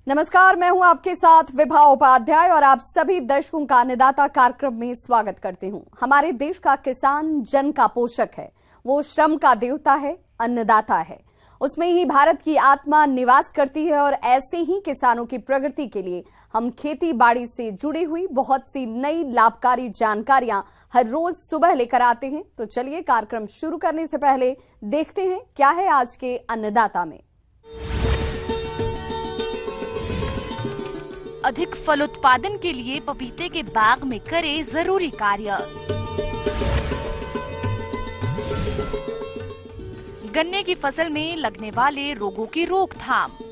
नमस्कार, मैं हूं आपके साथ विभा उपाध्याय और आप सभी दर्शकों का अन्नदाता कार्यक्रम में स्वागत करती हूं। हमारे देश का किसान जन का पोषक है, वो श्रम का देवता है, अन्नदाता है। उसमें ही भारत की आत्मा निवास करती है और ऐसे ही किसानों की प्रगति के लिए हम खेती बाड़ी से जुड़ी हुई बहुत सी नई लाभकारी जानकारियां हर रोज सुबह लेकर आते हैं। तो चलिए कार्यक्रम शुरू करने से पहले देखते हैं क्या है आज के अन्नदाता में। अधिक फल उत्पादन के लिए पपीते के बाग में करें जरूरी कार्य। गन्ने की फसल में लगने वाले रोगों की रोकथाम।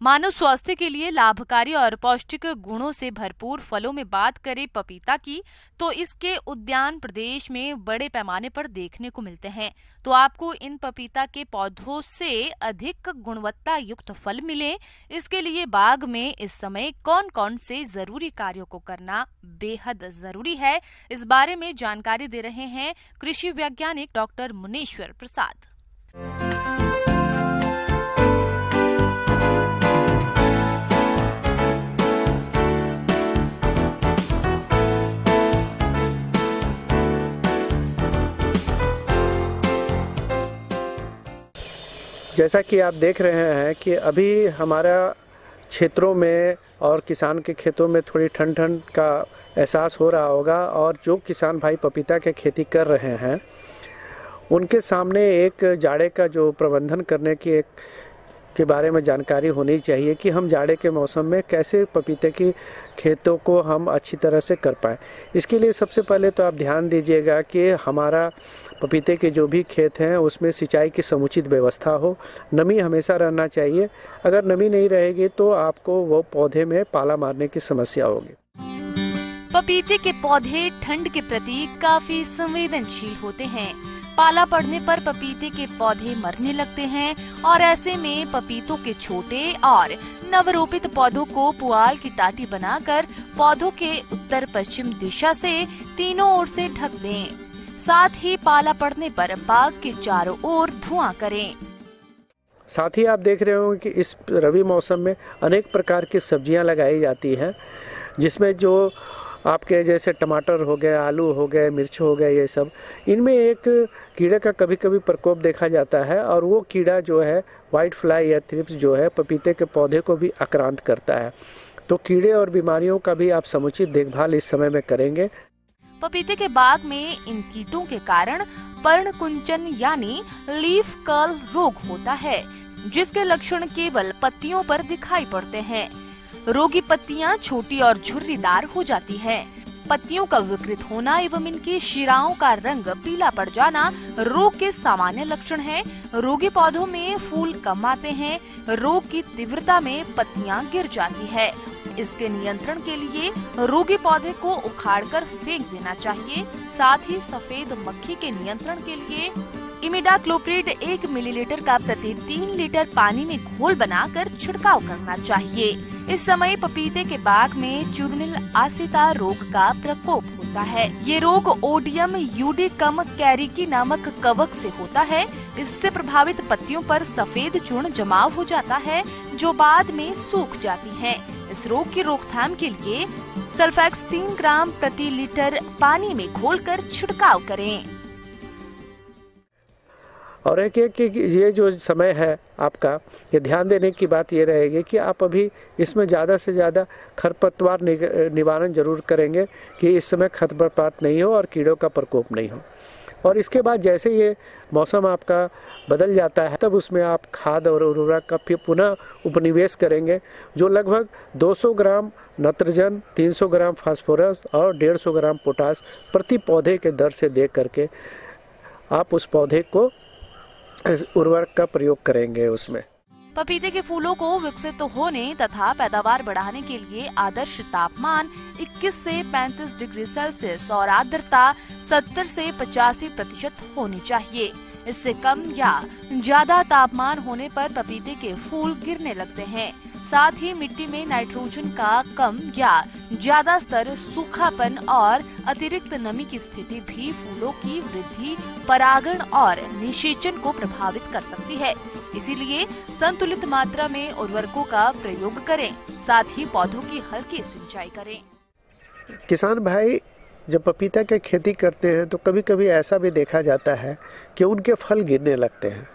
मानव स्वास्थ्य के लिए लाभकारी और पौष्टिक गुणों से भरपूर फलों में बात करें पपीता की, तो इसके उद्यान प्रदेश में बड़े पैमाने पर देखने को मिलते हैं। तो आपको इन पपीता के पौधों से अधिक गुणवत्ता युक्त फल मिले, इसके लिए बाग में इस समय कौन कौन से जरूरी कार्यों को करना बेहद जरूरी है, इस बारे में जानकारी दे रहे हैं कृषि वैज्ञानिक डॉक्टर मुनेश्वर प्रसाद। जैसा कि आप देख रहे हैं कि अभी हमारा क्षेत्रों में और किसान के खेतों में थोड़ी ठंड का एहसास हो रहा होगा, और जो किसान भाई पपीता के खेती कर रहे हैं उनके सामने एक जाड़े का जो प्रबंधन करने की के बारे में जानकारी होनी चाहिए कि हम जाड़े के मौसम में कैसे पपीते की खेतों को हम अच्छी तरह से कर पाएँ। इसके लिए सबसे पहले तो आप ध्यान दीजिएगा कि हमारा पपीते के जो भी खेत हैं उसमें सिंचाई की समुचित व्यवस्था हो, नमी हमेशा रहना चाहिए। अगर नमी नहीं रहेगी तो आपको वो पौधे में पाला मारने की समस्या होगी। पपीते के पौधे ठंड के प्रति काफी संवेदनशील होते हैं। पाला पड़ने पर पपीते के पौधे मरने लगते हैं और ऐसे में पपीतों के छोटे और नवरोपित पौधों को पुआल की टाटी बनाकर पौधों के उत्तर पश्चिम दिशा से तीनों ओर से ढक दें। साथ ही पाला पड़ने पर बाग के चारों ओर धुआं करें। साथ ही आप देख रहे हो कि इस रबी मौसम में अनेक प्रकार की सब्जियां लगाई जाती हैं, जिसमें जो आपके जैसे टमाटर हो गए, आलू हो गए, मिर्च हो गए, ये सब, इनमें एक कीड़े का कभी कभी प्रकोप देखा जाता है, और वो कीड़ा जो है वाइट फ्लाई या थ्रिप्स जो है पपीते के पौधे को भी आक्रांत करता है। तो कीड़े और बीमारियों का भी आप समुचित देखभाल इस समय में करेंगे। पपीते के बाग में इन कीटों के कारण पर्णकुंचन यानी लीफ कर्ल रोग होता है, जिसके लक्षण केवल पत्तियों पर दिखाई पड़ते हैं। रोगी पत्तियां छोटी और झुर्रीदार हो जाती हैं। पत्तियों का विकृत होना एवं इनकी शिराओं का रंग पीला पड़ जाना रोग के सामान्य लक्षण हैं। रोगी पौधों में फूल कम आते हैं। रोग की तीव्रता में पत्तियां गिर जाती है। इसके नियंत्रण के लिए रोगी पौधे को उखाड़कर फेंक देना चाहिए। साथ ही सफेद मक्खी के नियंत्रण के लिए इमिडाक्लोप्रिड 1 मिलीलीटर का प्रति 3 लीटर पानी में घोल बनाकर छिड़काव करना चाहिए। इस समय पपीते के बाग में चूर्निल आसिता रोग का प्रकोप होता है। ये रोग ओडियम यूडिकम कैरिकी नामक कवक से होता है। इससे प्रभावित पत्तियों पर सफेद चूर्ण जमाव हो जाता है, जो बाद में सूख जाती है। इस रोग की रोकथाम के लिए सल्फेक्स 3 ग्राम प्रति लीटर पानी में घोलकर छिड़काव करें। और एक ये जो समय है आपका, ये ध्यान देने की बात ये रहेगी कि आप अभी इसमें ज़्यादा से ज़्यादा खरपतवार निवारण जरूर करेंगे कि इस समय खरपतवार नहीं हो और कीड़ों का प्रकोप नहीं हो। और इसके बाद जैसे ये मौसम आपका बदल जाता है, तब उसमें आप खाद और उर्वरक का फिर पुनः उपनिवेश करेंगे, जो लगभग 200 ग्राम नत्रजन, 300 ग्राम फास्फोरस और 150 ग्राम पोटास प्रति पौधे के दर से दे करके आप उस पौधे को उर्वरक का प्रयोग करेंगे। उसमें पपीते के फूलों को विकसित होने तथा पैदावार बढ़ाने के लिए आदर्श तापमान 21 से 35 डिग्री सेल्सियस और आर्द्रता 70 से 85% होनी चाहिए। इससे कम या ज्यादा तापमान होने पर पपीते के फूल गिरने लगते हैं। साथ ही मिट्टी में नाइट्रोजन का कम या ज्यादा स्तर, सूखापन और अतिरिक्त नमी की स्थिति भी फूलों की वृद्धि, परागण और निषेचन को प्रभावित कर सकती है। इसीलिए संतुलित मात्रा में उर्वरकों का प्रयोग करें, साथ ही पौधों की हल्की सिंचाई करें। किसान भाई जब पपीता की खेती करते हैं तो कभी कभी ऐसा भी देखा जाता है कि उनके फल गिरने लगते हैं,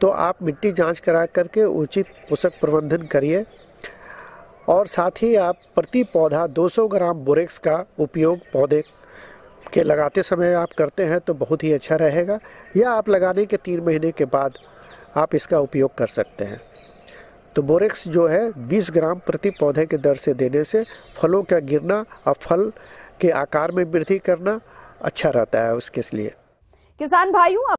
तो आप मिट्टी जांच करा करके उचित पोषक प्रबंधन करिए और साथ ही आप प्रति पौधा 200 ग्राम बोरेक्स का उपयोग पौधे के लगाते समय आप करते हैं तो बहुत ही अच्छा रहेगा, या आप लगाने के 3 महीने के बाद आप इसका उपयोग कर सकते हैं। तो बोरेक्स जो है 20 ग्राम प्रति पौधे के दर से देने से फलों का गिरना और फल के आकार में वृद्धि करना अच्छा रहता है उसके लिए। किसान भाइयों